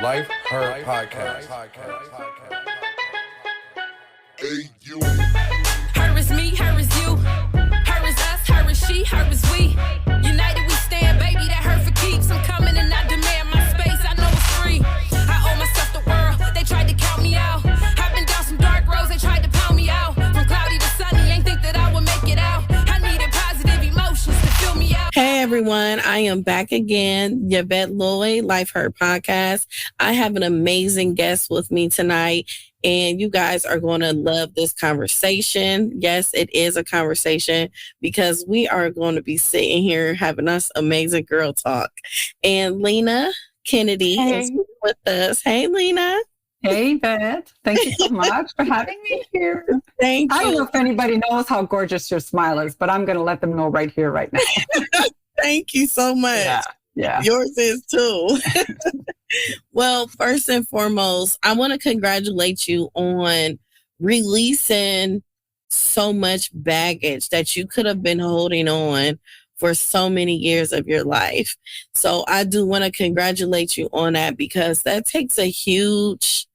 Life Her Podcast. Hey, you. Her is me, her is you. Her is us, her is she, her is we. United we stand, baby, that hurt for keeps. I'm coming and I demand my space, I know it's free. I owe myself the world, they tried to count me out. I've been down some dark roads, they tried to pound me out. From cloudy to sunny, ain't think that I would make it out. I needed positive emotions to fill me out. Hey everyone, I am back again, Yvette Lloyd, Life Her Podcast. I have an amazing guest with me tonight, and you guys are going to love this conversation. Yes, it is a conversation because we are going to be sitting here having us amazing girl talk. And Lina Kennedy is with us. Hey, Lina. Hey, Beth. Thank you so much for having me here. Thank you. I don't know if anybody knows how gorgeous your smile is, but I'm going to let them know right here, right now. Thank you so much. Yeah. Yours is too. Well, first and foremost, I want to congratulate you on releasing so much baggage that you could have been holding on for so many years of your life. So I do want to congratulate you on that because that takes a huge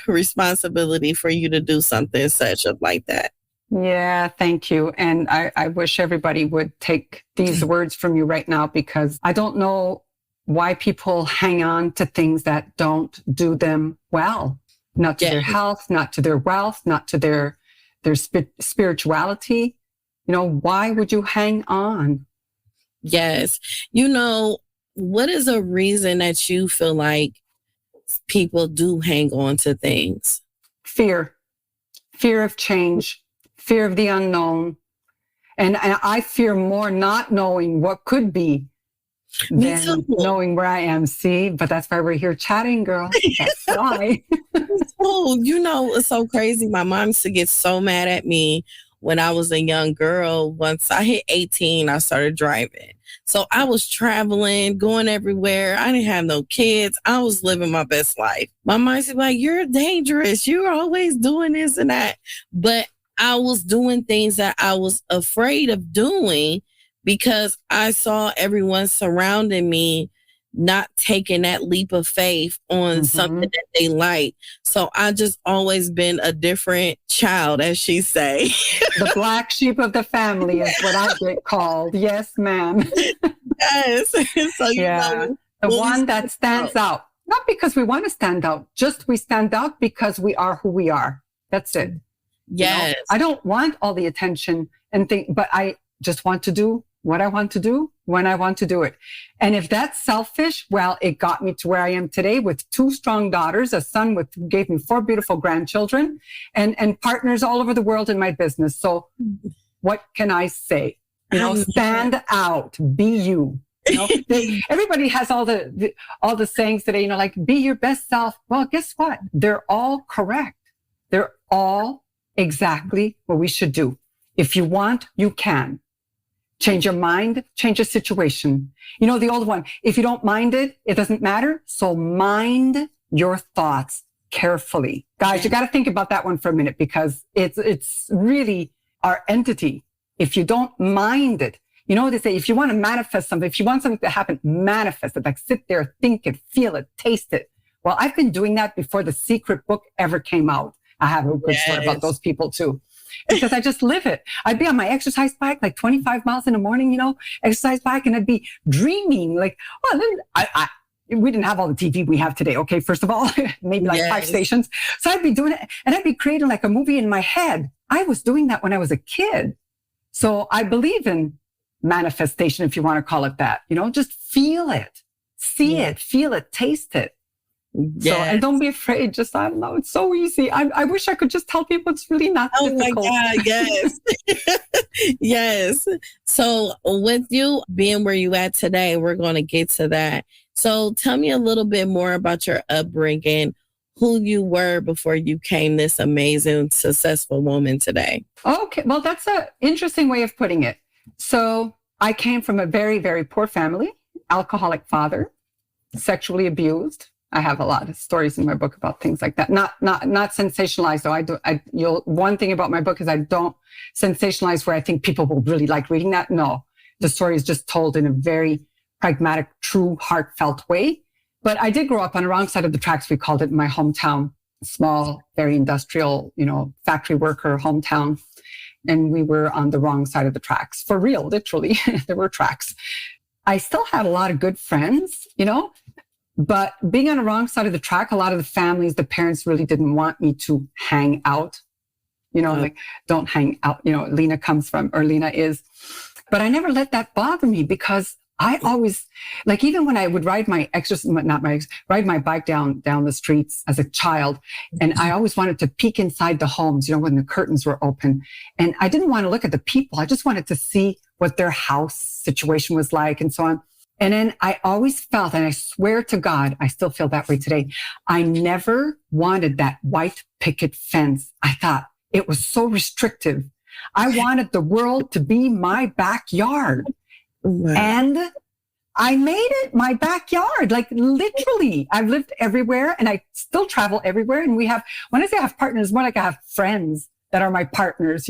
responsibility for you to do something such like that. Yeah, thank you. And I wish everybody would take these words from you right now, because I don't know why people hang on to things that don't do them well, not to their health, not to their wealth, not to their spirituality. You know, why would you hang on? Yes. You know, what is a reason that you feel like people do hang on to things? Fear of change, fear of the unknown. And I fear more not knowing what could be than knowing where I am. See, but that's why we're here chatting, girl. That's why. Oh, you know, it's so crazy. My mom used to get so mad at me when I was a young girl. Once I hit 18, I started driving. So I was traveling, going everywhere. I didn't have no kids. I was living my best life. My mom said, like, you're dangerous. You're always doing this and that. But I was doing things that I was afraid of doing because I saw everyone surrounding me not taking that leap of faith on something that they like. So I just always been a different child, as she say. The black sheep of the family is what I get called. Yes, ma'am. Yes. So you know, the one that stands out. Not because we want to stand out, just we stand out because we are who we are. That's it. Yes. You know, I don't want all the attention and but I just want to do what I want to do when I want to do it. And if that's selfish, well, it got me to where I am today with 2 strong daughters, a son gave me 4 beautiful grandchildren, and partners all over the world in my business. So what can I say? You know, stand out, be you. You know, everybody has all the sayings today, you know, like be your best self. Well, guess what? They're all correct. They're all exactly what we should do. If you want, you can. Change your mind, change your situation. You know, the old one, if you don't mind it, it doesn't matter. So mind your thoughts carefully. Guys, you got to think about that one for a minute, because it's really our entity. If you don't mind it, you know, they say, if you want to manifest something, if you want something to happen, manifest it. Like sit there, think it, feel it, taste it. Well, I've been doing that before the secret book ever came out. I have a good story about those people too, because I just live it. I'd be on my exercise bike, like 25 miles in the morning, you know, exercise bike, and I'd be dreaming like, well, we didn't have all the TV we have today. Okay. First of all, maybe like 5 stations. So I'd be doing it, and I'd be creating like a movie in my head. I was doing that when I was a kid. So I believe in manifestation, if you want to call it that, you know, just feel it, see it, feel it, taste it. So, and don't be afraid. Just, I don't know. It's so easy. I wish I could just tell people it's really not difficult. Oh my God, yes. Yes. So with you being where you at today, we're going to get to that. So tell me a little bit more about your upbringing, who you were before you became this amazing, successful woman today. Okay. Well, that's an interesting way of putting it. So I came from a very, very poor family, alcoholic father, sexually abused. I have a lot of stories in my book about things like that. Not sensationalized though. One thing about my book is I don't sensationalize where I think people will really like reading that. No, the story is just told in a very pragmatic, true, heartfelt way. But I did grow up on the wrong side of the tracks. We called it in my hometown, small, very industrial, factory worker hometown. And we were on the wrong side of the tracks for real, literally. There were tracks. I still had a lot of good friends, but being on the wrong side of the track, a lot of the families, the parents really didn't want me to hang out, like don't hang out, Lina is. But I never let that bother me because I always, like, even when I would ride my bike down the streets as a child, and I always wanted to peek inside the homes, when the curtains were open. And I didn't want to look at the people. I just wanted to see what their house situation was like and so on. And then I always felt, and I swear to God, I still feel that way today, I never wanted that white picket fence. I thought it was so restrictive. I wanted the world to be my backyard. Wow. And I made it my backyard, like literally. I've lived everywhere and I still travel everywhere. And when I say I have partners, more like I have friends that are my partners,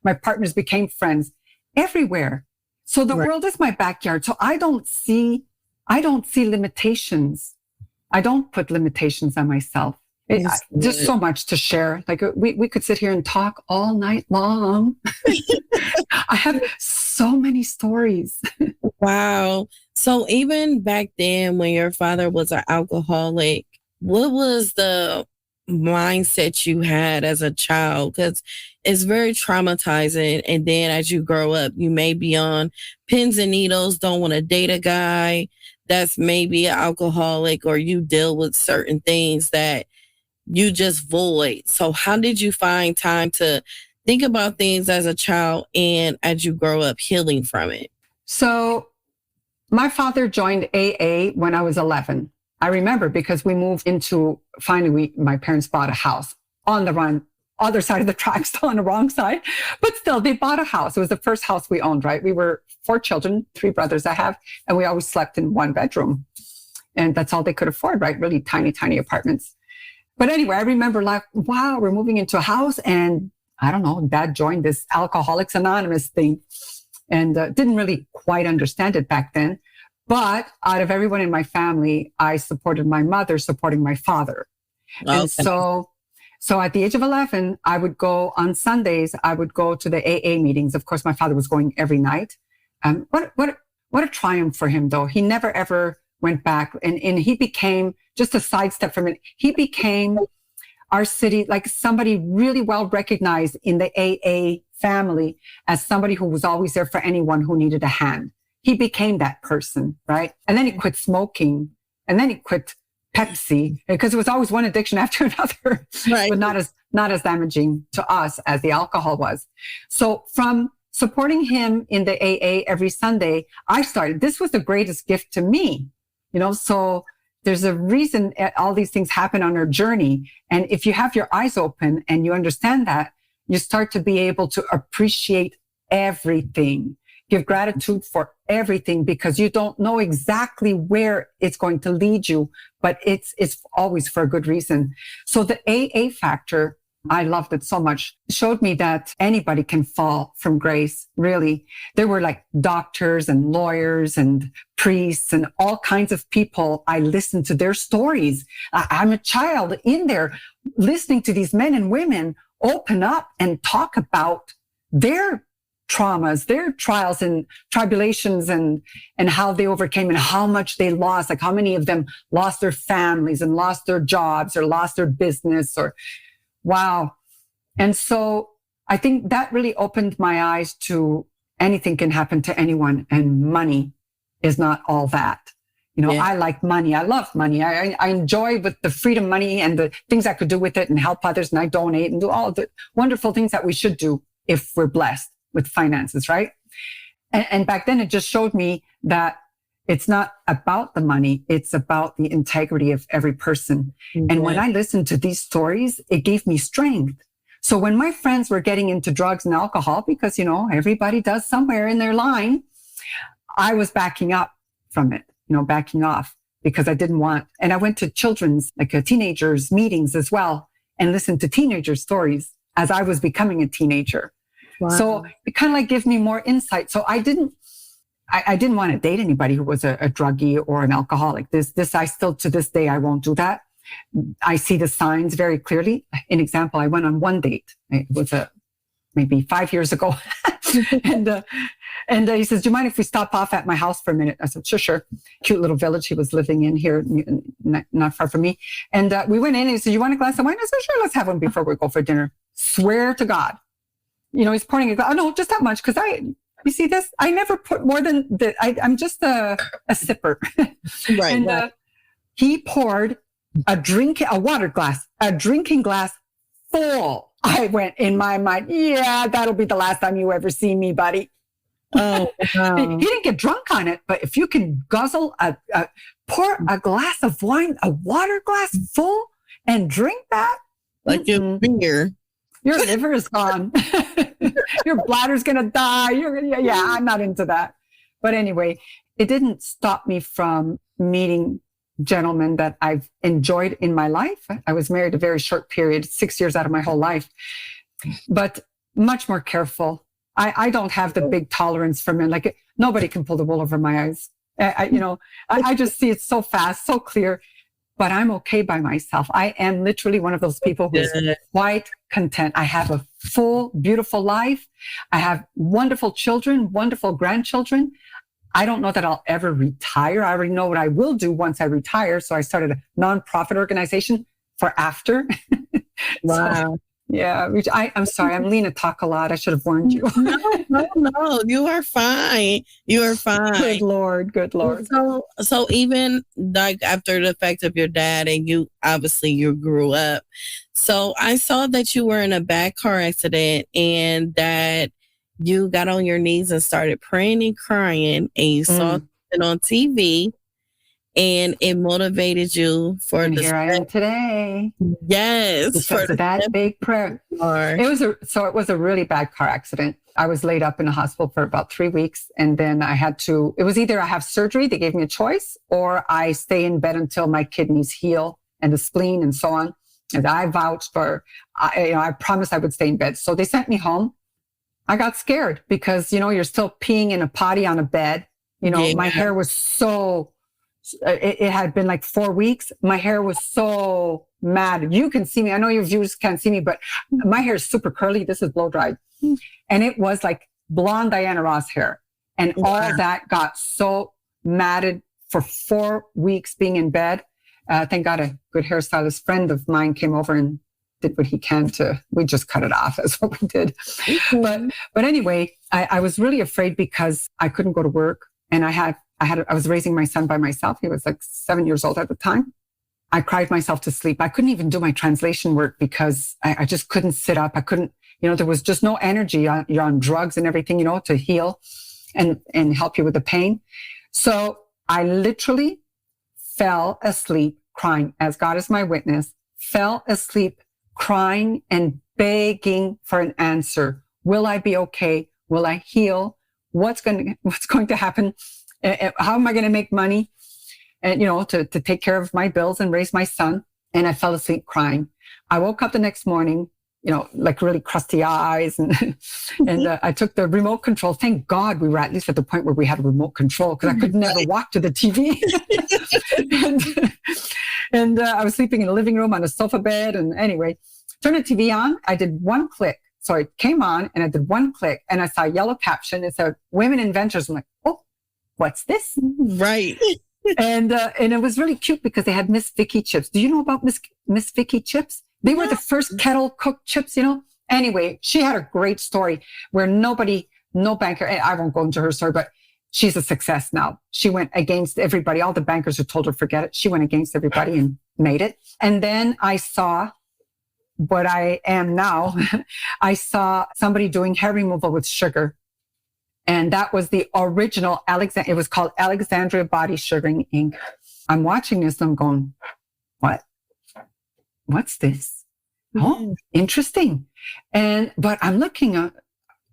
my partners became friends everywhere. So the world is my backyard. So I don't see limitations. I don't put limitations on myself. There's so much to share. Like we could sit here and talk all night long. I have so many stories. Wow. So even back then when your father was an alcoholic, what was the mindset you had as a child? Because it's very traumatizing. And then as you grow up, you may be on pins and needles, don't want to date a guy that's maybe an alcoholic, or you deal with certain things that you just void. So how did you find time to think about things as a child and as you grow up healing from it? So my father joined AA when I was 11. I remember because we moved into, finally, my parents bought a house on the other side of the tracks, on the wrong side. But still, they bought a house. It was the first house we owned, right? We were 4 children, 3 brothers I have, and we always slept in 1 bedroom. And that's all they could afford, right? Really tiny, tiny apartments. But anyway, I remember like, wow, we're moving into a house, and I don't know, Dad joined this Alcoholics Anonymous thing and didn't really quite understand it back then. But out of everyone in my family, I supported my mother, supporting my father. Okay. And so at the age of 11, I would go on Sundays, I would go to the AA meetings. Of course, my father was going every night. What a triumph for him, though. He never, ever went back. And he became, just a sidestep from it, he became our city, like somebody really well recognized in the AA family as somebody who was always there for anyone who needed a hand. He became that person, right? And then he quit smoking, and then he quit Pepsi, because it was always one addiction after another, right? But not as damaging to us as the alcohol was. So from supporting him in the AA every Sunday, this was the greatest gift to me, so there's a reason all these things happen on our journey. And if you have your eyes open and you understand that, you start to be able to appreciate everything, give gratitude for everything, because you don't know exactly where it's going to lead you, but it's always for a good reason. So the AA factor, I loved it so much. It showed me that anybody can fall from grace, really. There were like doctors and lawyers and priests and all kinds of people. I listened to their stories. I'm a child in there listening to these men and women open up and talk about their traumas, their trials and tribulations, and how they overcame and how much they lost, like how many of them lost their families and lost their jobs or lost their business, or wow. And so I think that really opened my eyes to anything can happen to anyone, and money is not all that. Yeah. I like money. I love money. I enjoy with the freedom money and the things I could do with it and help others, and I donate and do all the wonderful things that we should do if we're blessed with finances, right? And back then it just showed me that it's not about the money. It's about the integrity of every person. Mm-hmm. And when I listened to these stories, it gave me strength. So when my friends were getting into drugs and alcohol, because, everybody does somewhere in their line, I was backing up from it, backing off, because I didn't want, and I went to children's, like teenagers meetings as well, and listened to teenager stories as I was becoming a teenager. Wow. So it kind of like gives me more insight. So I I didn't want to date anybody who was a druggie or an alcoholic. This I still, to this day, I won't do that. I see the signs very clearly. An example, I went on one date. It was maybe 5 years ago. and he says, do you mind if we stop off at my house for a minute? I said, sure. Cute little village he was living in here, not far from me. And we went in and he said, you want a glass of wine? I said, sure, let's have one before we go for dinner. Swear to God. He's pouring a glass. Oh, no, just that much. Because you see this? I never put more than that. I'm just a sipper. Right. And he poured a drinking glass full. I went in my mind, yeah, that'll be the last time you ever see me, buddy. Oh, wow. He didn't get drunk on it, but if you can guzzle pour a glass of wine, a water glass full, and drink that, like your beer, your liver is gone. Your bladder's gonna die. I'm not into that. But anyway, it didn't stop me from meeting gentlemen that I've enjoyed in my life. I was married a very short period, 6 years out of my whole life, but much more careful. I don't have the big tolerance for men. Like nobody can pull the wool over my eyes. I just see it so fast, so clear, but I'm okay by myself. I am literally one of those people who's quite content. I have a full, beautiful life. I have wonderful children, wonderful grandchildren. I don't know that I'll ever retire. I already know what I will do once I retire. So I started a nonprofit organization for after. Wow. Which I'm sorry. I'm Lina talk a lot. I should have warned you. No. You are fine. You are fine. Good Lord. So even like after the fact of your dad and you grew up. So I saw that you were in a bad car accident and that you got on your knees and started praying and crying, and you saw it on TV, and it motivated you for and here I am today. Yes, because of that big prayer. It was a really bad car accident. I was laid up in a hospital for about 3 weeks, and then it was either I have surgery, they gave me a choice, or I stay in bed until my kidneys heal and the spleen and so on. And I vouched for, I promised I would stay in bed. So they sent me home. I got scared because, you're still peeing in a potty on a bed. My hair was it had been like 4 weeks. My hair was so mad. You can see me. I know your viewers can't see me, but my hair is super curly. This is blow dried. And it was like blonde Diana Ross hair. And all that got so matted for 4 weeks being in bed. Thank God a good hairstylist friend of mine came over and did what he can we just cut it off. That's what we did. But anyway, I was really afraid because I couldn't go to work, and I was raising my son by myself. He was like 7 years old at the time. I cried myself to sleep. I couldn't even do my translation work because I just couldn't sit up. I couldn't, there was just no energy. You're on drugs and everything, to heal and help you with the pain. So I literally fell asleep crying, as God is my witness, fell asleep crying and begging for an answer. Will I be okay? Will I heal? What's going to happen? How am I going to make money? And, to take care of my bills and raise my son. And I fell asleep crying. I woke up the next morning, like really crusty eyes. And I took the remote control. Thank God we were at least at the point where we had a remote control, because I could never walk to the TV. and I was sleeping in the living room on a sofa bed. And anyway, turned the TV on. I did one click. So it came on and I did one click and I saw a yellow caption. It said, Women Inventors. I'm like, oh, what's this? Right. And it was really cute because they had Miss Vicky chips. Do you know about Miss Vicky chips? They were the first kettle cooked chips, Anyway, she had a great story where no banker, and I won't go into her story, but she's a success now. She went against everybody. All the bankers who told her, forget it. She went against everybody and made it. And then I saw what I am now. I saw somebody doing hair removal with sugar. And that was the original it was called Alexandria Body Sugaring Inc. I'm watching this and I'm going, what? What's this? Oh, interesting. But I'm looking at,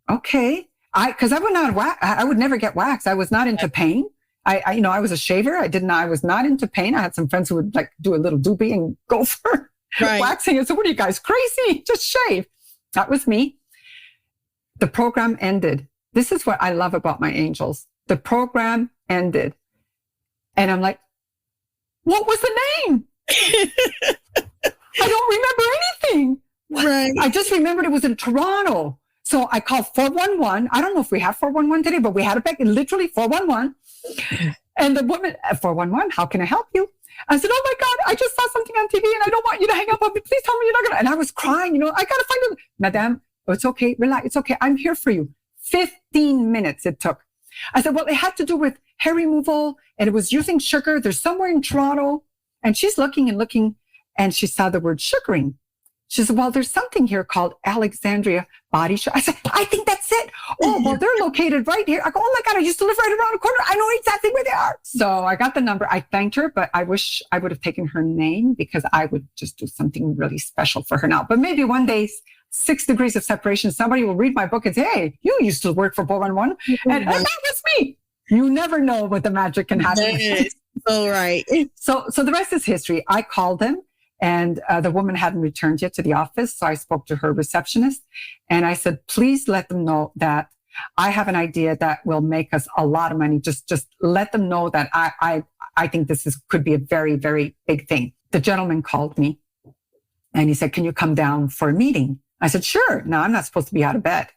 okay. Because I would not wax. I would never get waxed. I was not into pain. I was a shaver. I was not into pain. I had some friends who would like do a little doobie and go for waxing. I said, what are you guys crazy? Just shave. That was me. The program ended. This is what I love about my angels. The program ended. And I'm like, what was the name? I don't remember anything. Right. I just remembered it was in Toronto. So I called 411. I don't know if we have 411 today, but we had it back in literally 411. And the woman at 411, how can I help you? I said, oh my God, I just saw something on TV and I don't want you to hang up on me. Please tell me you're not going to. And I was crying, I got to find it. Madame, it's okay. Relax. It's okay. I'm here for you. 15 minutes it took. I said, well, it had to do with hair removal and it was using sugar. There's somewhere in Toronto. And she's looking and looking and she saw the word sugaring. She said, well, there's something here called Alexandria Body Shop. I said, I think that's it. Oh, well, they're located right here. I go, oh my God, I used to live right around the corner. I know exactly where they are. So I got the number. I thanked her, but I wish I would have taken her name because I would just do something really special for her now. But maybe one day, 6 degrees of separation, somebody will read my book and say, hey, you used to work for 411. And that was me. You never know what the magic can happen. Yes. So right. So the rest is history. I called them. And the woman hadn't returned yet to the office. So I spoke to her receptionist and I said, please let them know that I have an idea that will make us a lot of money. Just let them know that I think could be a very, very big thing. The gentleman called me and he said, can you come down for a meeting? I said, sure. No, I'm not supposed to be out of bed.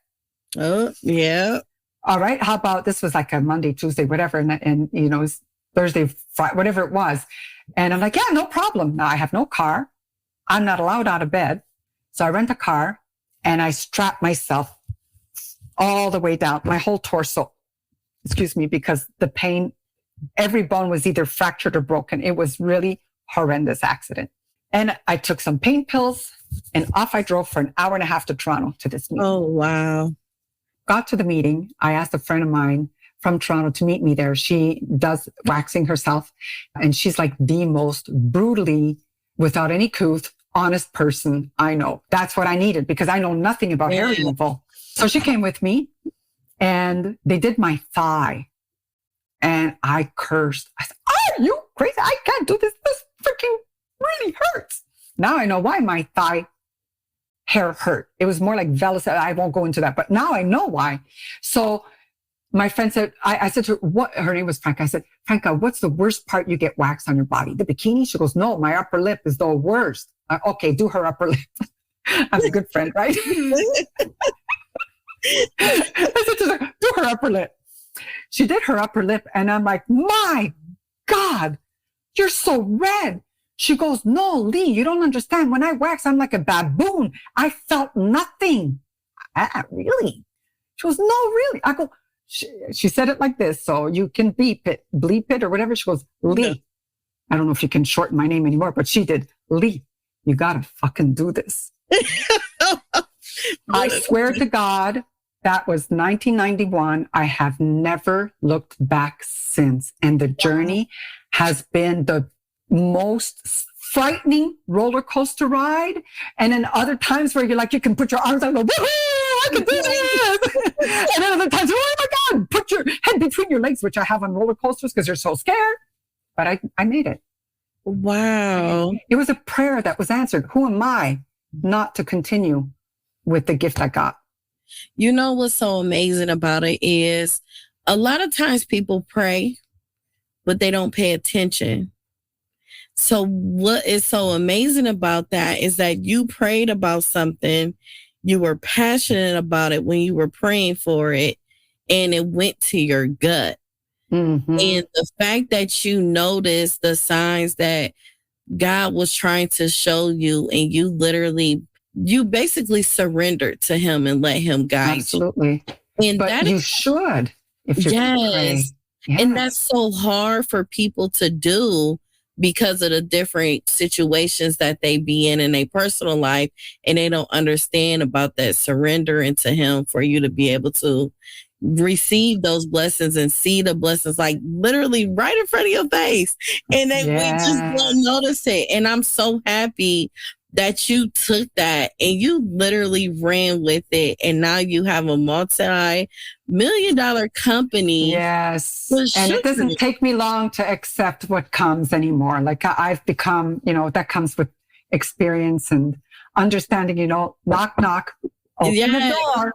Oh, yeah. All right. How about this was like a Monday, Tuesday, whatever. And it was Thursday, Friday, whatever it was. And I'm like, yeah, no problem. Now I have no car. I'm not allowed out of bed. So I rent a car and I strap myself all the way down, my whole torso, because the pain, every bone was either fractured or broken. It was really horrendous accident. And I took some pain pills and off I drove for an hour and a half to Toronto to this meeting. Oh, wow. Got to the meeting. I asked a friend of mine from Toronto to meet me there. She does waxing herself. And she's like the most brutally, without any couth, honest person I know. That's what I needed because I know nothing about hair removal. So she came with me and they did my thigh. And I cursed. I said, are you crazy? I can't do this. This freaking really hurts. Now I know why my thigh hair hurt. It was more like vellus. I won't go into that, but now I know why. So my friend said, I said to her, what? Her name was Franca. I said, Franca, what's the worst part you get waxed on your body? The bikini? She goes, no, my upper lip is the worst. Okay, do her upper lip. I'm a good friend, right? I said to her, do her upper lip. She did her upper lip. And I'm like, my God, you're so red. She goes, no, Lee, you don't understand. When I wax, I'm like a baboon. I felt nothing. Really? She goes, no, really? I go, she said it like this, so you can bleep it or whatever. She goes, Lee. I don't know if you can shorten my name anymore, but she did. Lee, you gotta fucking do this. I swear to God, that was 1991. I have never looked back since. And the journey has been the most frightening roller coaster ride. And then other times where you're like, you can put your arms out and go, woohoo, I can do this. And then other times, oh my God, put your head between your legs, which I have on roller coasters because you're so scared. But I made it. Wow. It was a prayer that was answered. Who am I not to continue with the gift I got? You know what's so amazing about it is a lot of times people pray, but they don't pay attention. So what is so amazing about that is that you prayed about something, you were passionate about it when you were praying for it, and it went to your gut. Mm-hmm. And the fact that you noticed the signs that God was trying to show you, and you basically surrendered to him and let him guide you. Absolutely. And but you should, if you pray. Yes. And that's so hard for people to do because of the different situations that they be in their personal life, and they don't understand about that surrender into him for you to be able to receive those blessings and see the blessings like literally right in front of your face. And then we just don't notice it. And I'm so happy that you took that and you literally ran with it. And now you have a multi-million-dollar company. Yes. And it doesn't take me long to accept what comes anymore. Like I've become, that comes with experience and understanding, knock, knock, open the door.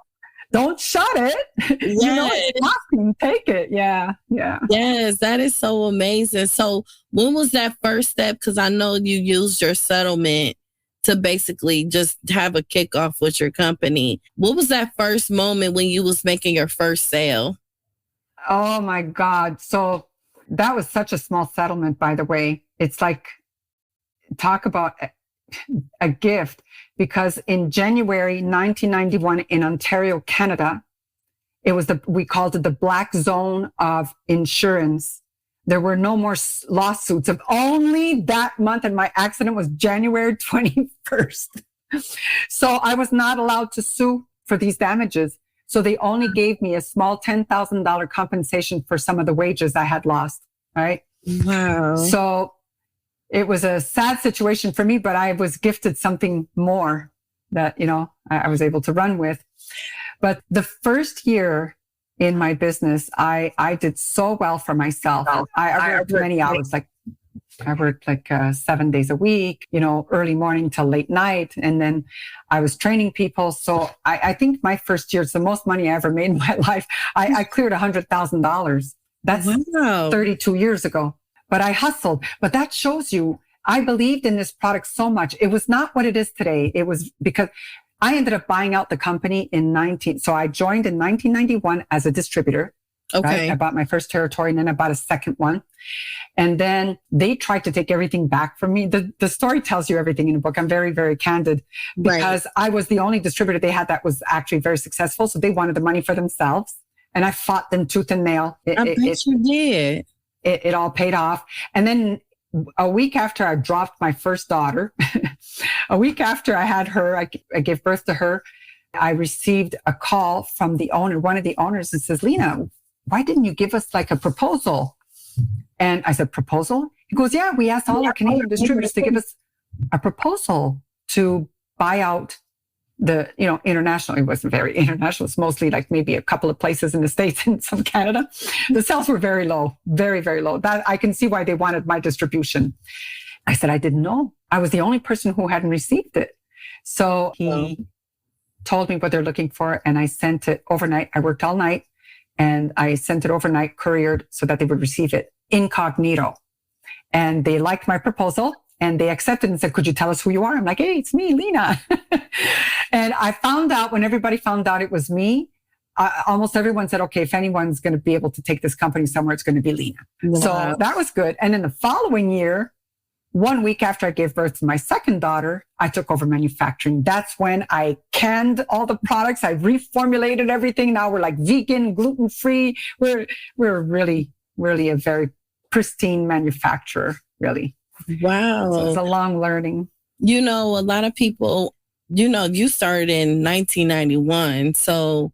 don't shut it. You know, it's nothing. Take it. Yeah. Yeah. Yes, that is so amazing. So when was that first step? Because I know you used your settlement to basically just have a kickoff with your company. What was that first moment when you was making your first sale? Oh my God. So that was such a small settlement, by the way. It's like, talk about a gift, because in January 1991 in Ontario, Canada, we called it the black zone of insurance. There were no more lawsuits of only that month. And my accident was January 21st. So I was not allowed to sue for these damages. So they only gave me a small $10,000 compensation for some of the wages I had lost. Right. Wow. So it was a sad situation for me, but I was gifted something more that, you know, I was able to run with. But the first year in my business, I did so well for myself. I worked many hours, I worked 7 days a week, you know, early morning till late night. And then I was training people. So I think my first year, it's the most money I ever made in my life. I cleared $100,000. That's 32 years ago. But I hustled. But that shows you, I believed in this product so much. It was not what it is today. It was because I ended up buying out the company so I joined in 1991 as a distributor. Okay. Right? I bought my first territory and then I bought a second one. And then they tried to take everything back from me. The story tells you everything in the book. I'm very, very candid because I was the only distributor they had that was actually very successful. So they wanted the money for themselves. And I fought them tooth and nail. I bet you did. It all paid off. And then a week after I dropped my first daughter, a week after I had her, I gave birth to her, I received a call from the owner, one of the owners, and says, Lina, why didn't you give us like a proposal? And I said, proposal? He goes, yeah, we asked all our Canadian distributors to give us a proposal to buy out the, you know, international. It wasn't very international. It's mostly like maybe a couple of places in the States and some Canada. The sales were very low, very, very low. That I can see why they wanted my distribution. I said, I didn't know. I was the only person who hadn't received it. So he told me what they're looking for and I sent it overnight. I worked all night and I sent it overnight, couriered so that they would receive it incognito. And they liked my proposal. And they accepted and said, could you tell us who you are? I'm like, hey, it's me, Lina. And I found out when everybody found out it was me, almost everyone said, okay, if anyone's going to be able to take this company somewhere, it's going to be Lina. Wow. So that was good. And then the following year, 1 week after I gave birth to my second daughter, I took over manufacturing. That's when I canned all the products. I reformulated everything. Now we're like vegan, gluten-free. We're really, really a very pristine manufacturer, really. Wow. So it's a long learning. You know, a lot of people, you know, you started in 1991. So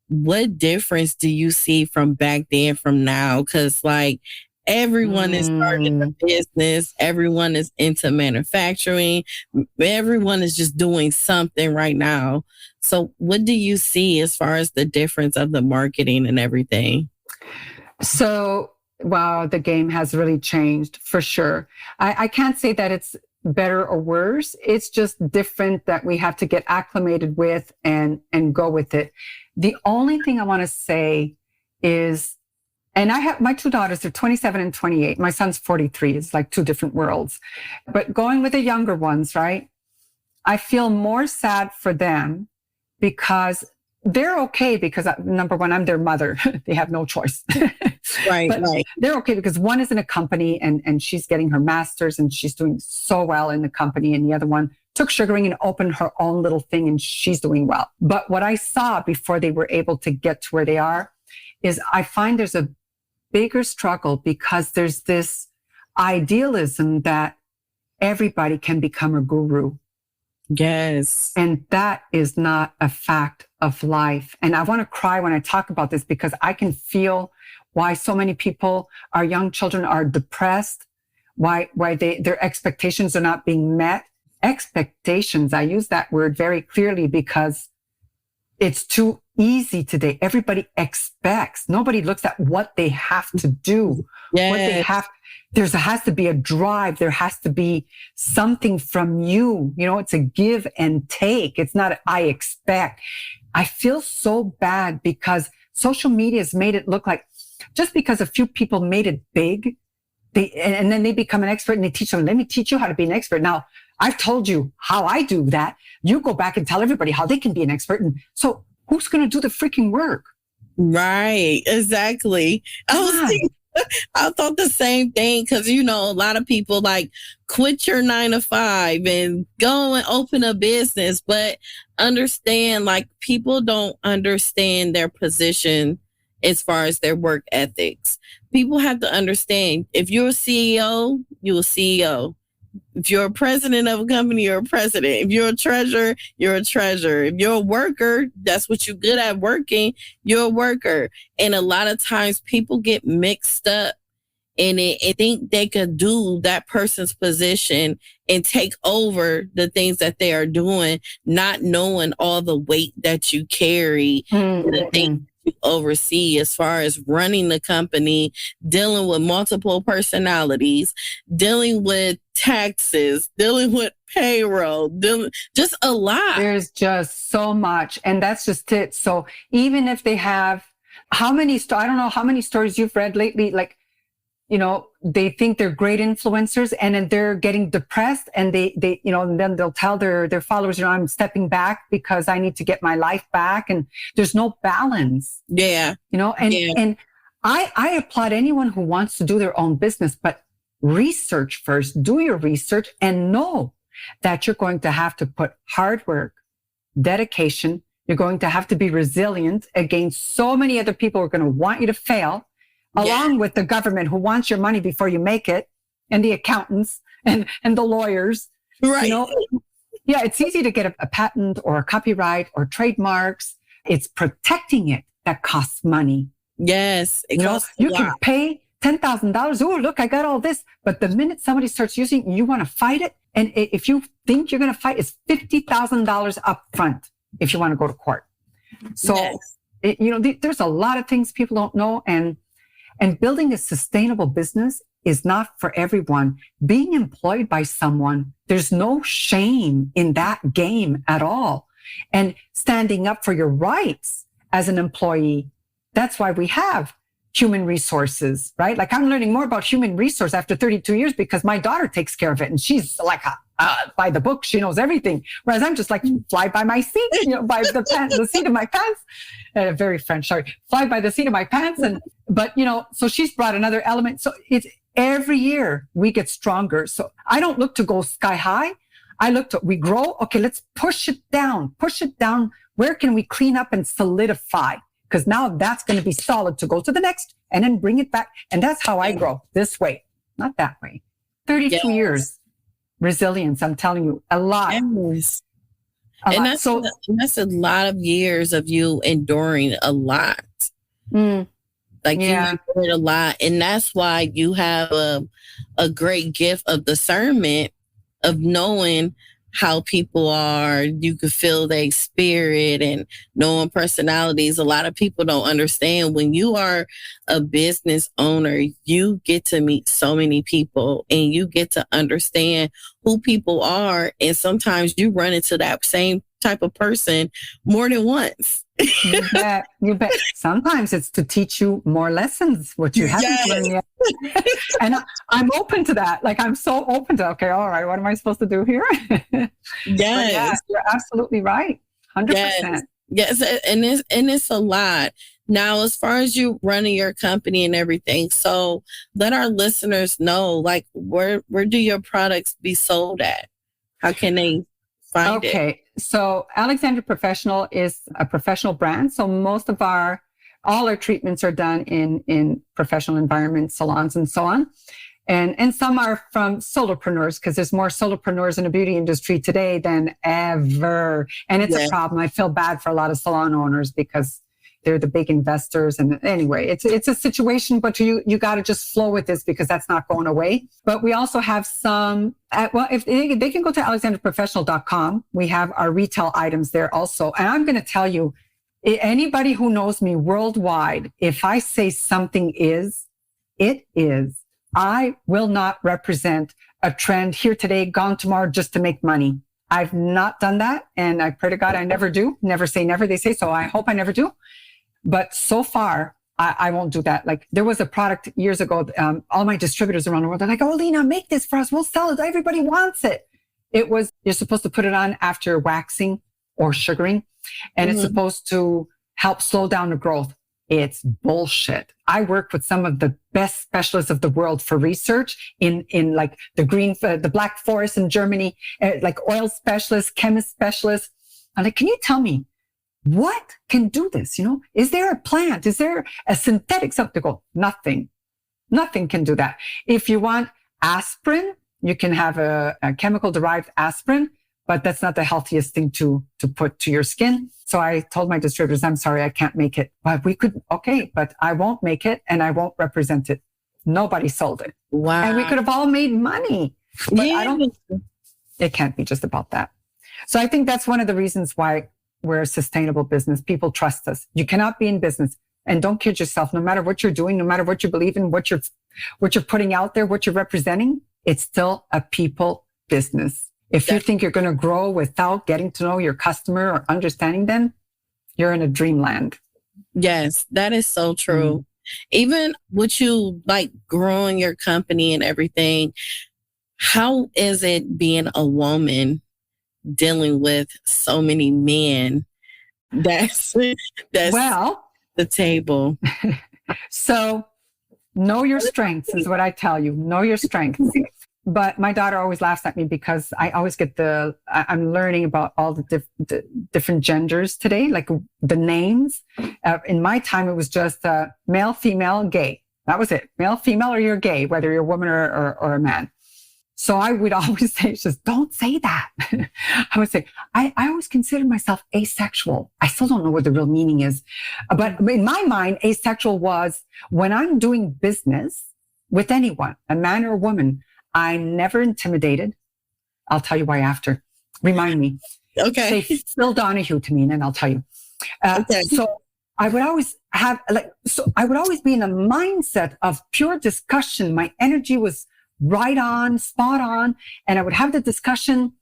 what difference do you see from back then from now? Because like everyone is starting a business. Everyone is into manufacturing. Everyone is just doing something right now. So what do you see as far as the difference of the marketing and everything? So wow, the game has really changed for sure. I can't say that it's better or worse. It's just different that we have to get acclimated with and go with it. The only thing I want to say is, and I have my two daughters, they're 27 and 28. My son's 43. It's like two different worlds. But going with the younger ones, right? I feel more sad for them because they're okay because number one, I'm their mother. They have no choice. Right. They're okay because one is in a company and she's getting her master's and she's doing so well in the company. And the other one took sugaring and opened her own little thing and she's doing well. But what I saw before they were able to get to where they are is I find there's a bigger struggle because there's this idealism that everybody can become a guru. Yes. And that is not a fact of life. And I want to cry when I talk about this because I can feel why so many people, our young children are depressed, why their expectations are not being met. Expectations, I use that word very clearly because It's too easy today. Everybody expects. Nobody looks at what they have to do. Yes. What they have. There has to be a drive. There has to be something from you. You know, it's a give and take. It's not I expect. I feel so bad because social media has made it look like just because a few people made it big, and then they become an expert and they teach them, let me teach you how to be an expert. Now, I've told you how I do that. You go back and tell everybody how they can be an expert. And so who's going to do the freaking work? Right. Exactly. I thought the same thing because, you know, a lot of people like quit your 9 to 5 and go and open a business, but understand like people don't understand their position as far as their work ethics. People have to understand if you're a CEO, you're a CEO. If you're a president of a company, you're a president. If you're a treasurer, you're a treasurer. If you're a worker, that's what you're good at working, you're a worker. And a lot of times people get mixed up in it and think they could do that person's position and take over the things that they are doing, not knowing all the weight that you carry, the things you oversee as far as running the company, dealing with multiple personalities, dealing with taxes, dealing with payroll, just a lot. There's just so much. And that's just it. So even if they have I don't know how many stories you've read lately, like, you know, they think they're great influencers and then they're getting depressed and they, you know, and then they'll tell their followers, you know, I'm stepping back because I need to get my life back. And there's no balance. Yeah. You know, and I applaud anyone who wants to do their own business, but research first, do your research and know that you're going to have to put hard work, dedication. You're going to have to be resilient against so many other people who are going to want you to fail. Along with the government who wants your money before you make it, and the accountants and the lawyers. Right. You know? Yeah, it's easy to get a patent or a copyright or trademarks. It's protecting it that costs money. Yes. It costs a you lot. can pay $10,000. Oh, look, I got all this. But the minute somebody starts using it, you want to fight it. And if you think you're going to fight, it's $50,000 up front if you want to go to court. So, there's a lot of things people don't know. And building a sustainable business is not for everyone. Being employed by someone, there's no shame in that game at all. And standing up for your rights as an employee, that's why we have human resources, right? Like I'm learning more about human resource after 32 years because my daughter takes care of it. And she's like by the book, she knows everything. Whereas I'm just like fly by my seat, by the seat of my pants. Very French, sorry. Fly by the seat of my pants. But so she's brought another element. So it's every year we get stronger. So I don't look to go sky high. We grow. Okay, let's push it down. Where can we clean up and solidify? Because now that's going to be solid to go to the next and then bring it back. And that's how I grow, this way, not that way. 32 years. Resilience, I'm telling you, a lot. Yes. And that's a lot of years of you enduring a lot. You endured a lot. And that's why you have a great gift of discernment of knowing how people are. You can feel their spirit and knowing personalities. A lot of people don't understand when you are a business owner, you get to meet so many people and you get to understand who people are. And sometimes you run into that same type of person more than once. You bet. Sometimes it's to teach you more lessons, what you haven't learned yet. And I'm open to that. Like, I'm so open to, okay, all right, what am I supposed to do here? Yes. You're absolutely right. 100%. Yes. And it's a lot. Now, as far as you running your company and everything, so let our listeners know, like, where do your products be sold at? How can they find it? Okay. So Alexandria Professional is a professional brand. So all our treatments are done in professional environments, salons, and so on. And some are from solopreneurs because there's more solopreneurs in the beauty industry today than ever. And it's a problem. I feel bad for a lot of salon owners because they're the big investors. And anyway, it's a situation, but you got to just flow with this because that's not going away. But we also have some, if they can go to alexandriaprofessional.com. We have our retail items there also. And I'm going to tell you, Anybody who knows me worldwide, if I say something is, it is. I will not represent a trend here today, gone tomorrow just to make money. I've not done that. And I pray to God I never do. Never say never, they say. So I hope I never do. But so far, I won't do that. Like there was a product years ago, all my distributors around the world are like, oh, Lina, make this for us. We'll sell it. Everybody wants it. It was, you're supposed to put it on after waxing or sugaring, and it's supposed to help slow down the growth. It's bullshit. I work with some of the best specialists of the world for research in like the Black Forest in Germany, like oil specialists, chemist specialists. I'm like, can you tell me what can do this? You know, is there a plant? Is there a synthetic something? They go, nothing can do that. If you want aspirin, you can have a chemical derived aspirin, but that's not the healthiest thing to put to your skin. So I told my distributors, I'm sorry, I can't make it. But we could, okay, but I won't make it and I won't represent it. Nobody sold it. Wow. And we could have all made money. But it can't be just about that. So I think that's one of the reasons why we're a sustainable business. People trust us. You cannot be in business. And don't kid yourself. No matter what you're doing, no matter what you believe in, what you're putting out there, what you're representing, it's still a people business. If you think you're going to grow without getting to know your customer or understanding them, you're in a dreamland. Yes, that is so true. Even with you like growing your company and everything, how is it being a woman dealing with so many men? That's well, the table. So know your strengths is what I tell you. Know your strengths. But my daughter always laughs at me because I always get I'm learning about all the different genders today, like the names. In my time, it was just male, female, gay. That was it. Male, female, or you're gay, whether you're a woman or a man. So I would always say, just don't say that. I would say, I always consider myself asexual. I still don't know what the real meaning is. But in my mind, asexual was when I'm doing business with anyone, a man or a woman, I'm never intimidated. I'll tell you why after. Remind me. Okay. Say Phil Donahue to me, and then I'll tell you. Okay. So I would always I would always be in a mindset of pure discussion. My energy was right on, spot on, and I would have the discussion.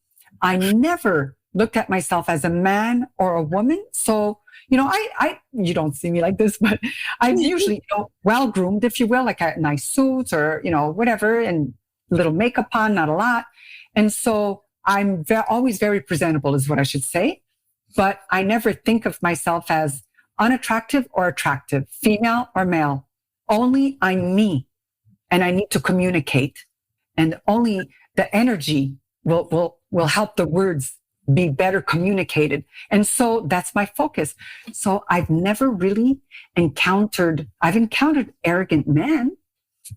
I never looked at myself as a man or a woman. So, you know, you don't see me like this, but I'm usually, well groomed, if you will, like a nice suit or, whatever, and little makeup on, not a lot. And so I'm always very presentable is what I should say. But I never think of myself as unattractive or attractive, female or male. Only I'm me, and I need to communicate. And only the energy will help the words be better communicated. And so that's my focus. So I've never really encountered arrogant men,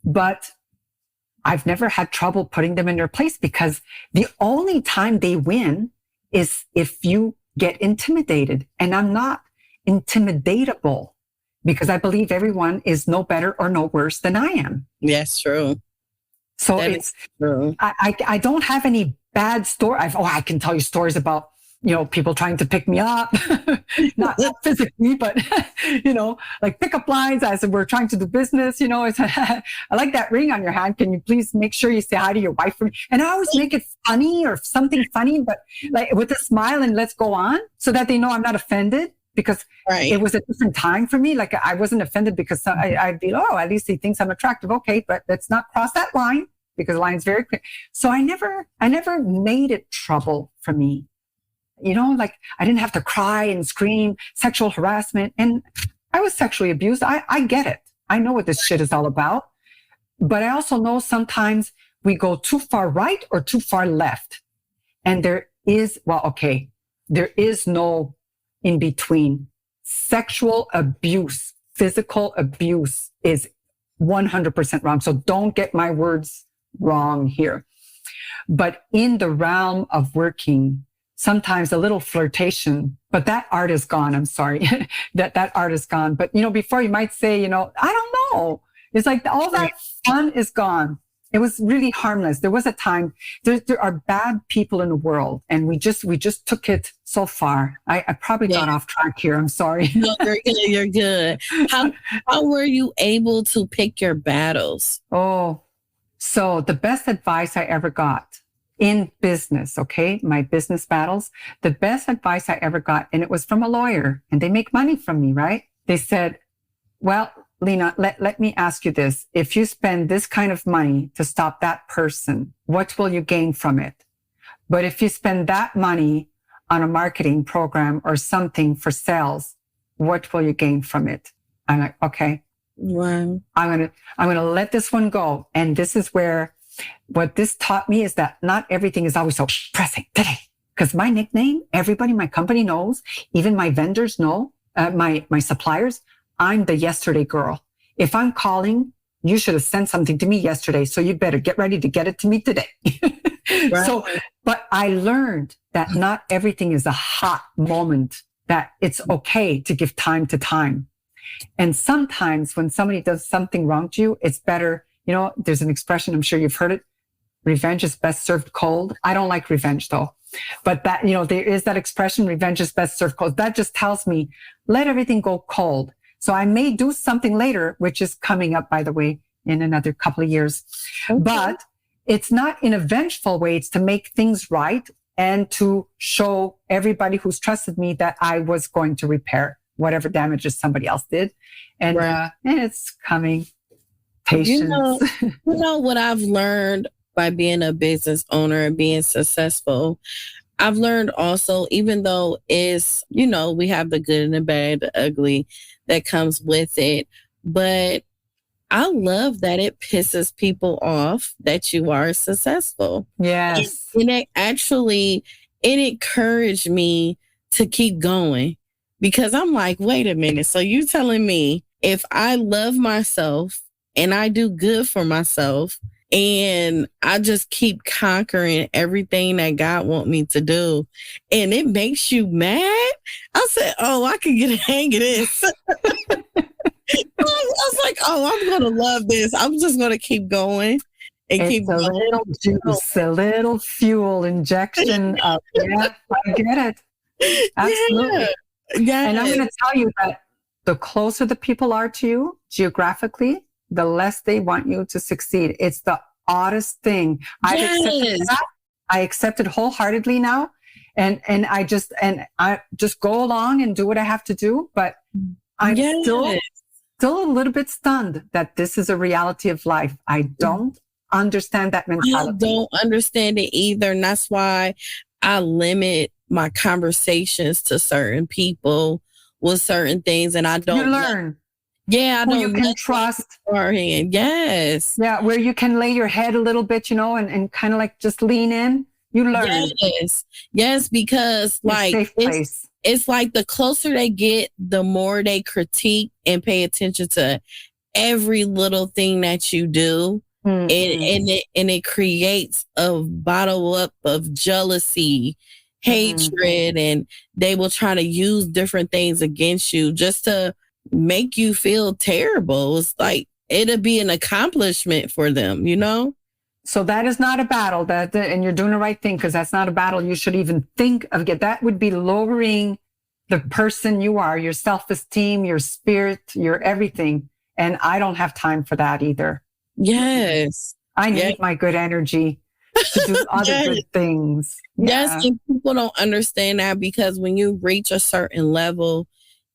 but I've never had trouble putting them in their place, because the only time they win is if you get intimidated. And I'm not intimidatable, because I believe everyone is no better or no worse than I am. Yes, true. So That it's is true. I don't have any bad story. I can tell you stories about, people trying to pick me up, not physically, but, like pickup lines as we're trying to do business, it's, I like that ring on your hand. Can you please make sure you say hi to your wife for me? And I always make it funny or something funny, but like with a smile, and let's go on, so that they know I'm not offended, because It was a different time for me. Like I wasn't offended because I'd be, at least he thinks I'm attractive. Okay, but let's not cross that line, because the line's very clear. So I never made it trouble for me. Like I didn't have to cry and scream, sexual harassment. And I was sexually abused. I get it. I know what this shit is all about. But I also know sometimes we go too far right or too far left. And there is no in between. Sexual abuse, physical abuse is 100% wrong. So don't get my words wrong here. But in the realm of working, sometimes a little flirtation, but that art is gone. I'm sorry. that art is gone. But, before you might say, I don't know. It's like all that fun is gone. It was really harmless. There was a time, there are bad people in the world, and we just took it so far. I probably got off track here. I'm sorry. No, you're good. You're good. How were you able to pick your battles? Oh, so the best advice I ever got in business, okay, my business battles, the best advice I ever got, and it was from a lawyer, and they make money from me, right? They said, well, Lina, let me ask you this. If you spend this kind of money to stop that person, what will you gain from it? But if you spend that money on a marketing program or something for sales, what will you gain from it? I'm like, okay, Wow. I'm gonna let this one go. And this is where what this taught me is that not everything is always so pressing today. Because my nickname, everybody in my company knows, even my vendors know, my suppliers, I'm the yesterday girl. If I'm calling, you should have sent something to me yesterday. So you better get ready to get it to me today. Right. So, but I learned that not everything is a hot moment, that it's okay to give time to time. And sometimes when somebody does something wrong to you, it's better. You know, there's an expression, I'm sure you've heard it. Revenge is best served cold. I don't like revenge though. But that, you know, there is that expression, revenge is best served cold. That just tells me, let everything go cold. So I may do something later, which is coming up, by the way, in another couple of years. Okay. But it's not in a vengeful way. It's to make things right and to show everybody who's trusted me that I was going to repair whatever damages somebody else did. And, and it's coming. Patience. You know what I've learned by being a business owner and being successful? I've learned also, even though it's, you know, we have the good and the bad, the ugly that comes with it, but I love that it pisses people off that you are successful. Yes. And it encouraged me to keep going, because I'm like, wait a minute. So you telling me if I love myself and I do good for myself and I just keep conquering everything that God wants me to do, and it makes you mad, I said, oh, I can get a hang of this. I was like, oh, I'm going to love this. I'm just going to keep going and keep going. Little juice, a little fuel injection. Yeah, I get it. Absolutely. Yeah. And I'm going to tell you that the closer the people are to you geographically, the less they want you to succeed. It's the oddest thing. Yes. I accept it wholeheartedly now. And I just go along and do what I have to do. But I'm still a little bit stunned that this is a reality of life. I don't understand that mentality. I don't understand it either. And that's why I limit my conversations to certain people with certain things. And I don't learn. I don't. You can trust. Yes. Yeah, where you can lay your head a little bit, you know, and kind of like just lean in. You learn. Yes, because like safe place. It's like the closer they get, the more they critique and pay attention to every little thing that you do. Mm-hmm. And it creates a bottle up of jealousy, hatred, and they will try to use different things against you just to make you feel terrible. It's like it'll be an accomplishment for them, you know? So that is not a battle, and you're doing the right thing, because that's not a battle you should even think of. That would be lowering the person you are, your self-esteem, your spirit, your everything. And I don't have time for that either. Yes. I need my good energy to do other good things. Yes, and people don't understand that, because when you reach a certain level,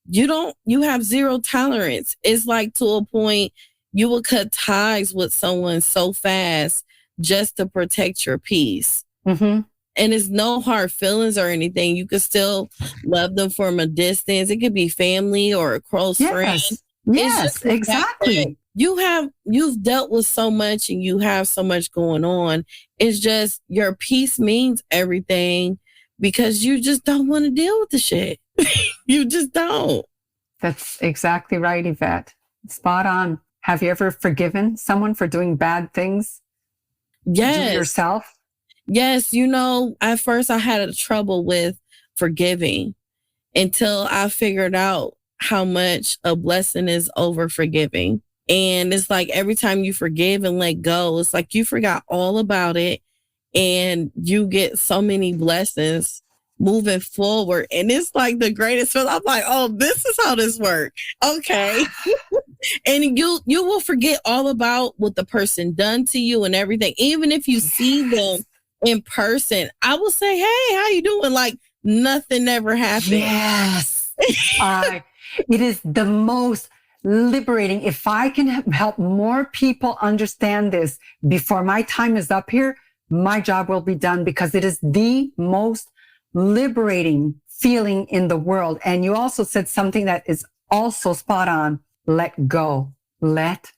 you have zero tolerance. It's like to a point you will cut ties with someone so fast just to protect your peace. Mm-hmm. And it's no hard feelings or anything. You could still love them from a distance. It could be family or a close friend. Yes, exactly. You've dealt with so much and you have so much going on. It's just your peace means everything, because you just don't want to deal with the shit. You just don't. That's exactly right, Yvette. Spot on. Have you ever forgiven someone for doing bad things? Yes. To yourself? Yes. You know, at first I had trouble with forgiving until I figured out how much a blessing is over forgiving. And it's like every time you forgive and let go, it's like you forgot all about it and you get so many blessings moving forward. And it's like the greatest feeling. I'm like, oh, this is how this works. Okay. And you will forget all about what the person done to you and everything. Even if you see them in person, I will say, hey, how you doing? Like nothing ever happened. Yes. It is the most liberating. If I can help more people understand this before my time is up here, my job will be done, because it is the most liberating feeling in the world. And you also said something that is also spot on. Let go. Let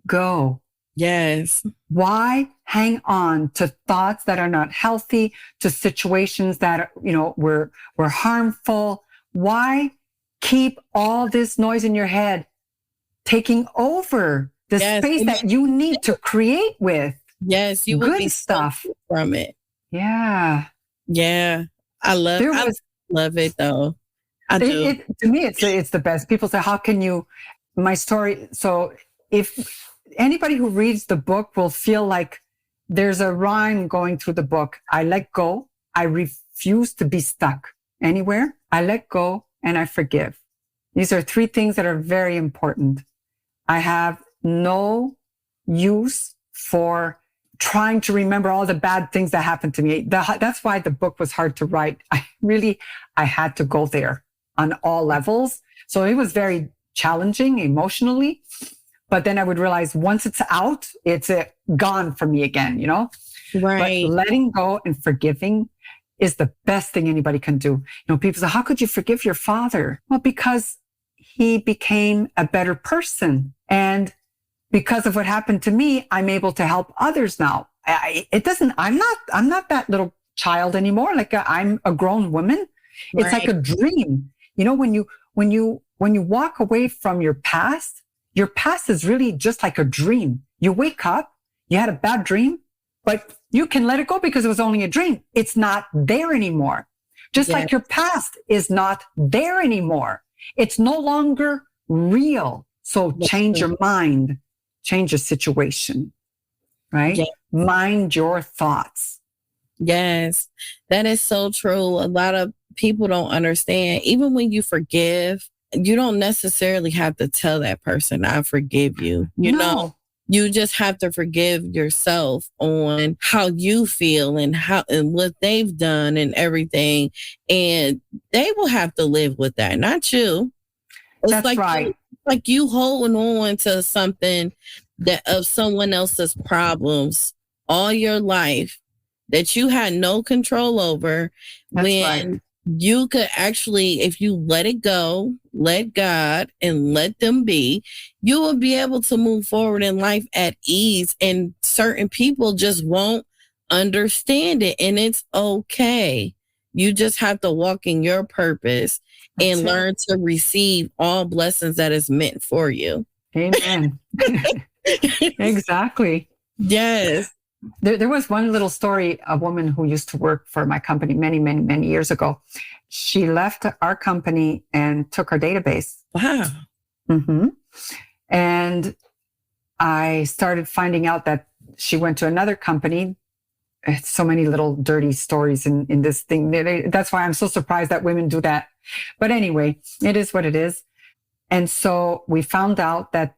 go. Yes. Why hang on to thoughts that are not healthy, to situations that, were harmful? Why keep all this noise in your head taking over the space that you need to create with? Yes, you will good be stuff from it. Yeah. Yeah. I love it though. I do. To me, it's the best. People say, how can you, my story. So if anybody who reads the book will feel like there's a rhyme going through the book. I let go. I refuse to be stuck anywhere. I let go and I forgive. These are three things that are very important. I have no use for trying to remember all the bad things that happened to me. That's why the book was hard to write. I had to go there on all levels. So it was very challenging emotionally. But then I would realize once it's out, it's gone for me again, Right. But letting go and forgiving is the best thing anybody can do. People say, how could you forgive your father? Well, because he became a better person. And because of what happened to me, I'm able to help others now. I'm not that little child anymore. Like I'm a grown woman. It's like a dream. When you walk away from your past is really just like a dream. You wake up, you had a bad dream, but you can let it go because it was only a dream. It's not there anymore. Just like your past is not there anymore. It's no longer real. So change your mind, change your situation, right? Yes. Mind your thoughts. Yes, that is so true. A lot of people don't understand. Even when you forgive, you don't necessarily have to tell that person, I forgive you. You just have to forgive yourself on how you feel and what they've done and everything. And they will have to live with that, not you. It's That's right. Like you holding on to something of someone else's problems all your life that you had no control over. That's when right. You could actually, if you let it go, let God and let them be, you will be able to move forward in life at ease. And certain people just won't understand it. And it's okay. You just have to walk in your purpose and learn to receive all blessings that is meant for you. Amen. Exactly. Yes. There was one little story, a woman who used to work for my company many, many, many years ago. She left our company and took our database. Wow. Mm-hmm. And I started finding out that she went to another company. It's so many little dirty stories in this thing. That's why I'm so surprised that women do that. But anyway, it is what it is. And so we found out that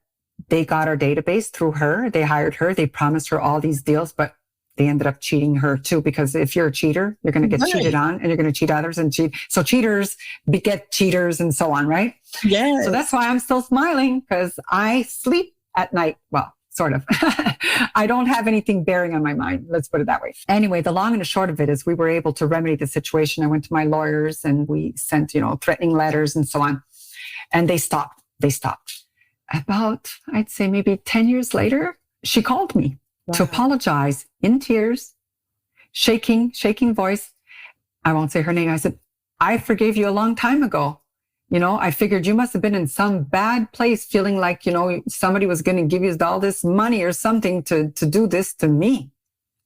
they got our database through her. They hired her. They promised her all these deals, but they ended up cheating her too, because if you're a cheater, you're going to get cheated on and you're going to cheat others and cheat. So cheaters beget cheaters and so on, right? Yeah. So that's why I'm still smiling, because I sleep at night. Well, sort of. I don't have anything bearing on my mind. Let's put it that way. Anyway, the long and the short of it is we were able to remedy the situation. I went to my lawyers and we sent, threatening letters and so on. And they stopped. About, I'd say maybe 10 years later, she called me to apologize in tears, shaking voice. I won't say her name. I said, I forgave you a long time ago. I figured you must have been in some bad place feeling like, somebody was going to give you all this money or something to do this to me,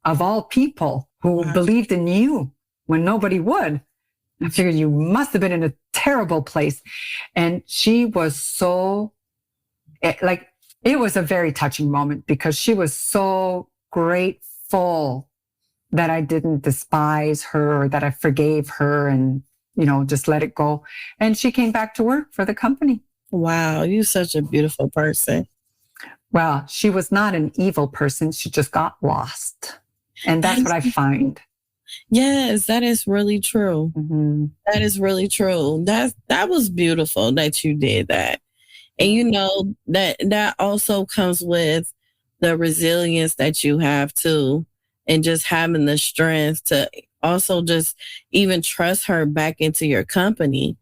of all people who believed in you when nobody would. I figured you must have been in a terrible place. And she was so, like, It was a very touching moment because she was so grateful that I didn't despise her, or that I forgave her and, just let it go. And she came back to work for the company. Wow, you're such a beautiful person. Well, she was not an evil person. She just got lost. And that's what I find. Yes, that is really true. Mm-hmm. That is really true. That was beautiful that you did that. And that also comes with the resilience that you have too, and just having the strength to also just even trust her back into your company.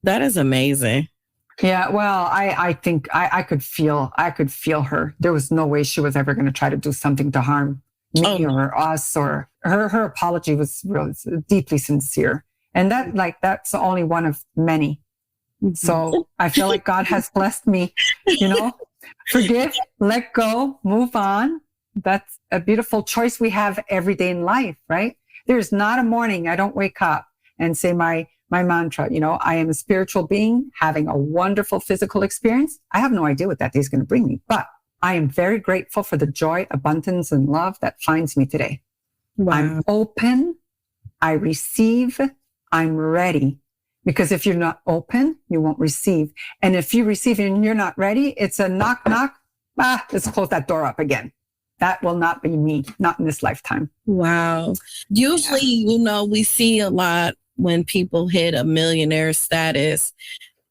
That is amazing. Yeah, well, I think I could feel her. There was no way she was ever going to try to do something to harm me or us, or her apology was really deeply sincere. And that's only one of many. So I feel like God has blessed me, forgive, let go, move on. That's a beautiful choice we have every day in life, right? There's not a morning I don't wake up and say my mantra, I am a spiritual being having a wonderful physical experience. I have no idea what that day is going to bring me, but I am very grateful for the joy, abundance, and love that finds me today. Wow. I'm open. I receive. I'm ready. Because if you're not open, you won't receive. And if you receive and you're not ready, it's a knock, knock. Let's close that door up again. That will not be me, not in this lifetime. Wow. Usually, we see a lot when people hit a millionaire status.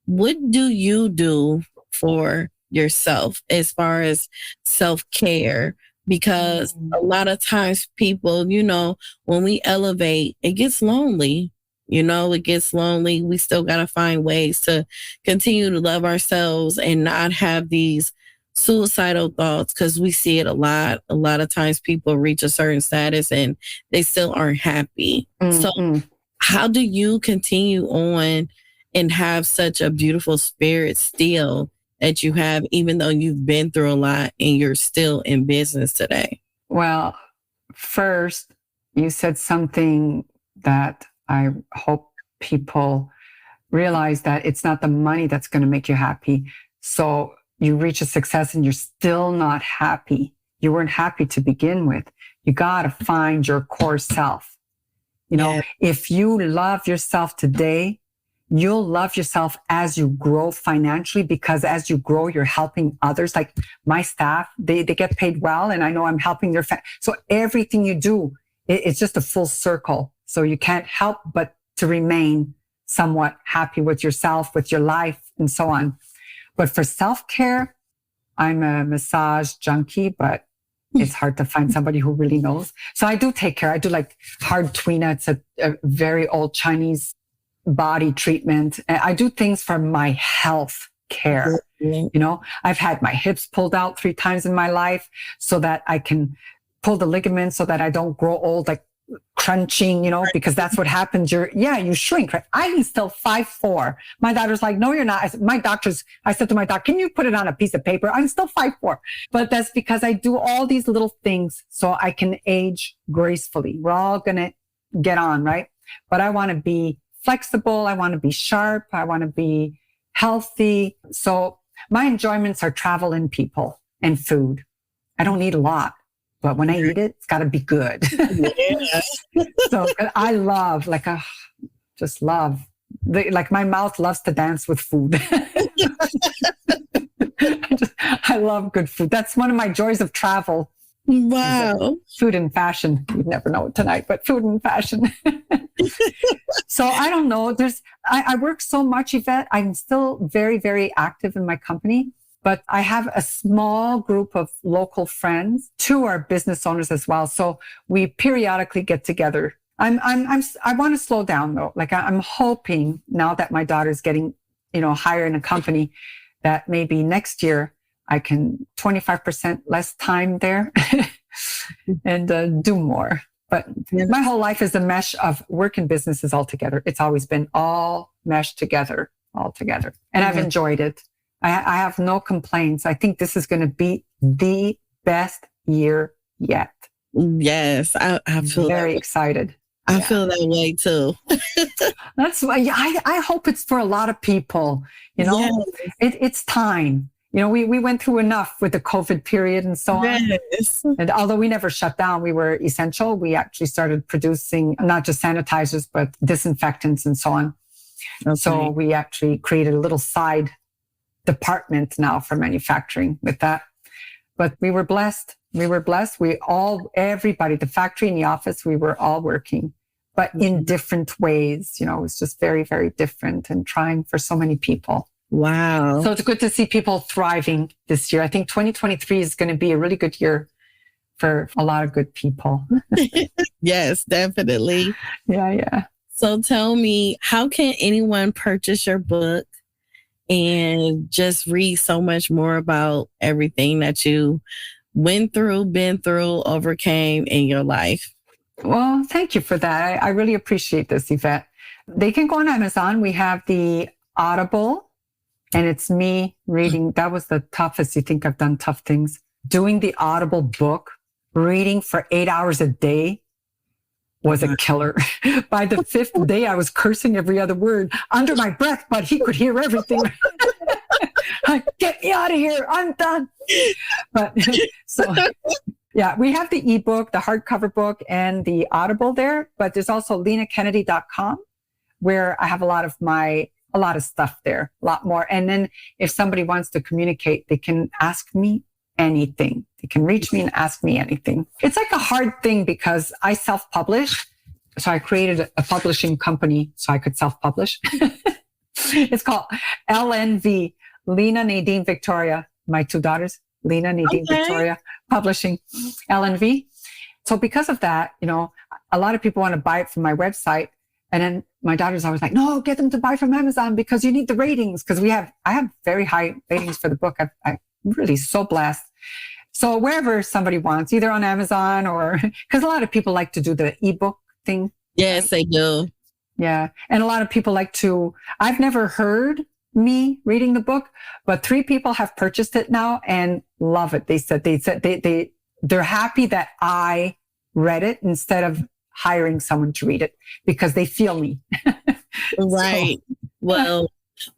What do you do for yourself as far as self-care? Because a lot of times people, when we elevate, it gets lonely. It gets lonely. We still got to find ways to continue to love ourselves and not have these suicidal thoughts, because we see it a lot. A lot of times people reach a certain status and they still aren't happy. So how do you continue on and have such a beautiful spirit still that you have, even though you've been through a lot and you're still in business today? Well, first, you said something that I hope people realize, that it's not the money that's going to make you happy. So you reach a success and you're still not happy. You weren't happy to begin with. You got to find your core self. If you love yourself today, you'll love yourself as you grow financially, because as you grow, you're helping others. Like my staff, they get paid well, and I know I'm helping their family. So everything you do, it's just a full circle. So you can't help but to remain somewhat happy with yourself, with your life, and so on. But for self-care, I'm a massage junkie, but it's hard to find somebody who really knows. So I do take care. I do like hard tuina. It's a very old Chinese body treatment. I do things for my health care. I've had my hips pulled out 3 times in my life so that I can pull the ligaments so that I don't grow old, like crunching, because that's what happens. You shrink, right? I'm still 5'4". My daughter's like, no, you're not. I said to my doctor, can you put it on a piece of paper? I'm still 5'4". But that's because I do all these little things so I can age gracefully. We're all going to get on, right? But I want to be flexible. I want to be sharp. I want to be healthy. So my enjoyments are travel and people and food. I don't eat a lot, but when I eat it, it's got to be good. So I love, just love. My mouth loves to dance with food. I love good food. That's one of my joys of travel. Wow. Food and fashion. You never know it tonight, but food and fashion. So I don't know. I work so much, Yvette. I'm still very, very active in my company, but I have a small group of local friends. 2 are business owners as well. So we periodically get together. I want to slow down though. I'm hoping now that my daughter's getting, higher in a company, that maybe next year I can 25% less time there and do more. But my whole life is a mesh of work and businesses all together. It's always been all meshed together, all together. And I've enjoyed it. I have no complaints. I think this is going to be the best year yet. Yes, I feel very excited. I feel that way too. That's why I hope it's for a lot of people. It's time. we went through enough with the COVID period and so on. Yes. And although we never shut down, we were essential. We actually started producing not just sanitizers, but disinfectants and so on. Okay. So we actually created a little side department now for manufacturing with that. But we were blessed. Everybody, the factory and the office, we were all working, but in different ways. It was just very, very different and trying for so many people. Wow. So it's good to see people thriving this year. I think 2023 is going to be a really good year for a lot of good people. Yes, definitely. Yeah. So tell me, how can anyone purchase your book and just read so much more about everything that you went through, been through, overcame in your life? Well, thank you for that. I really appreciate this, Yvette. They can go on Amazon. We have the Audible, and it's me reading. That was the toughest. You think I've done tough things. Doing the Audible book, reading for 8 hours a day was a killer. By the fifth day, I was cursing every other word under my breath, but he could hear everything. Get me out of here. I'm done. But so, yeah, we have the ebook, the hardcover book, and the Audible there. But there's also linakennedy.com, where I have a lot of stuff there, a lot more. And then if somebody wants to communicate, they can ask me anything. They can reach me and ask me anything. It's like a hard thing because I self-publish. So I created a publishing company so I could self-publish. It's called LNV, Lina, Nadine, Victoria, my two daughters, Lina, Nadine, Victoria, Publishing, LNV. So because of that, a lot of people want to buy it from my website. And then my daughter's always like, no, get them to buy from Amazon because you need the ratings. Because I have very high ratings for the book. I'm really so blessed. So wherever somebody wants, either on Amazon or, because a lot of people like to do the ebook thing. Yes, they do. Yeah. And a lot of people I've never heard me reading the book, but 3 people have purchased it now and love it. They said they're happy that I read it instead of hiring someone to read it because they feel me. Right. So,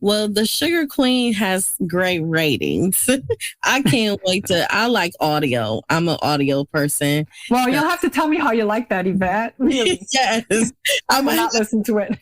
well, the Sugar Queen has great ratings. I can't wait I like audio. I'm an audio person. Well, you'll have to tell me how you like that, Yvette. Really. Yes. I will not listen to it.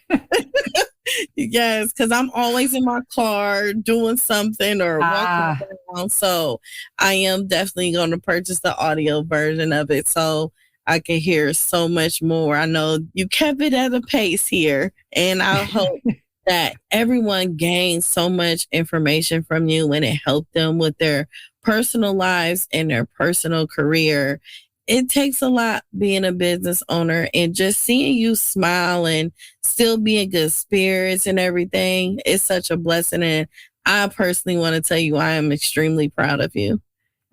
Yes, because I'm always in my car doing something or walking around. So I am definitely going to purchase the audio version of it so I can hear so much more. I know you kept it at a pace here, and I hope that everyone gains so much information from you and it helped them with their personal lives and their personal career. It takes a lot being a business owner, and just seeing you smile and still be in good spirits and everything is such a blessing. And I personally want to tell you, I am extremely proud of you.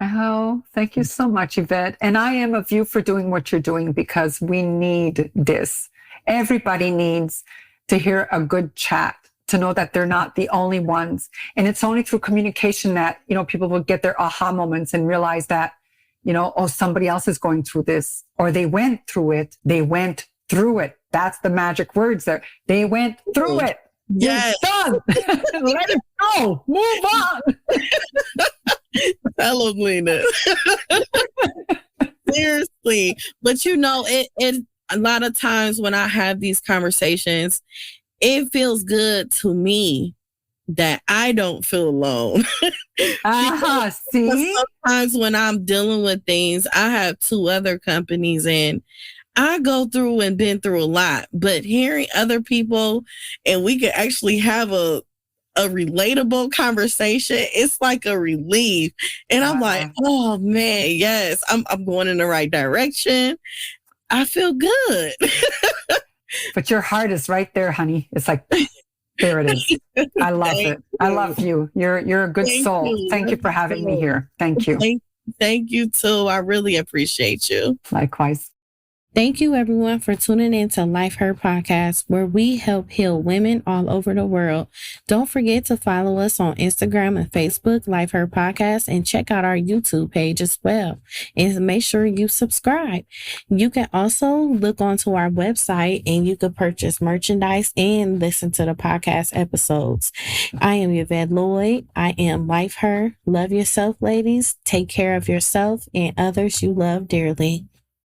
Oh, thank you so much, Yvette. And I am of you for doing what you're doing because we need this. Everybody needs to hear a good chat, to know that they're not the only ones. And it's only through communication that, people will get their aha moments and realize that, somebody else is going through this, or they went through it. They went through it. That's the magic words there. They went through it. Yes. Done. Let it go. Move on. Tell them, Lina. Seriously. But it a lot of times when I have these conversations, it feels good to me that I don't feel alone. See? Sometimes when I'm dealing with things, I have 2 other companies and I go through and been through a lot, but hearing other people and we can actually have a relatable conversation, it's like a relief. And I'm like, oh man, yes, I'm going in the right direction. I feel good. But your heart is right there, honey. It's like, there it is. I love it. I love you. You're a good soul. Thank you for having me here. Thank you. Thank you too. I really appreciate you. Likewise. Thank you, everyone, for tuning in to Life Her Podcast, where we help heal women all over the world. Don't forget to follow us on Instagram and Facebook, Life Her Podcast, and check out our YouTube page as well. And make sure you subscribe. You can also look onto our website and you can purchase merchandise and listen to the podcast episodes. I am Yvette Lloyd. I am Life Her. Love yourself, ladies. Take care of yourself and others you love dearly.